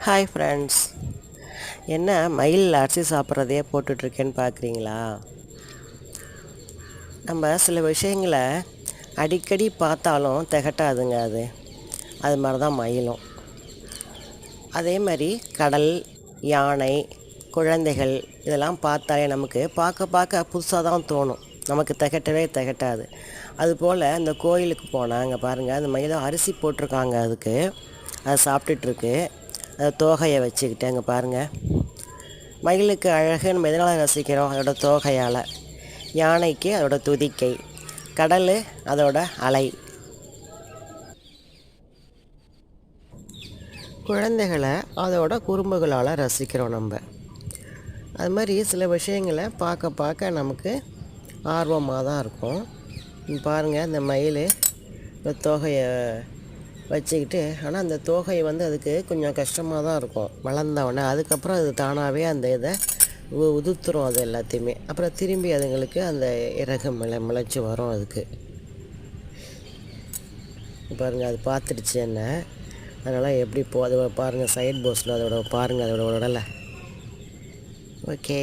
Hi friends. என்ன மயில் அரிசி சாப்பிட்றதையே போட்டுட்ருக்கேன்னு பார்க்குறீங்களா? நம்ம சில விஷயங்களை அடிக்கடி பார்த்தாலும் திகட்டாதுங்க. அது மாதிரி தான் மயிலும். அதே மாதிரி கடல், யானை, குழந்தைகள் இதெல்லாம் பார்த்தாலே நமக்கு பார்க்க பார்க்க புதுசாக தான் தோணும். நமக்கு திகட்டவே திகட்டாது. அதுபோல் இந்த கோயிலுக்கு போனால் அங்கே பாருங்கள், அந்த மயிலும் அரிசி போட்டிருக்காங்க. அதுக்கு அது சாப்பிட்டுட்ருக்கு. அது தோகையை வச்சுக்கிட்டு அங்கே பாருங்கள். மயிலுக்கு அழகு நம்ம எதனால் ரசிக்கிறோம்? அதோட தோகையால். யானைக்கு அதோட துதிக்கை, கடல் அதோட அலை, குழந்தைகளை அதோட குறும்புகளால் ரசிக்கிறோம் நம்ம. அது மாதிரி சில விஷயங்களை பார்க்க பார்க்க நமக்கு ஆர்வமாக தான் இருக்கும். பாருங்கள், இந்த மயில் இந்த தோகையை வச்சுக்கிட்டு, ஆனால் அந்த தோகை அதுக்கு கொஞ்சம் கஷ்டமாக தான் இருக்கும் வளர்ந்தவுடனே. அதுக்கப்புறம் அது தானாகவே அந்த இதை உதுத்துரும் அது எல்லாத்தையுமே. அப்புறம் திரும்பி அதுங்களுக்கு அந்த இறகு முளைச்சி வரும். அதுக்கு பாருங்கள், அது பார்த்துடுச்சு என்ன. அதனால் எப்படி அது பாருங்கள், சைட் போஸில் அதோட பாருங்கள், அதோட உடலை. ஓகே.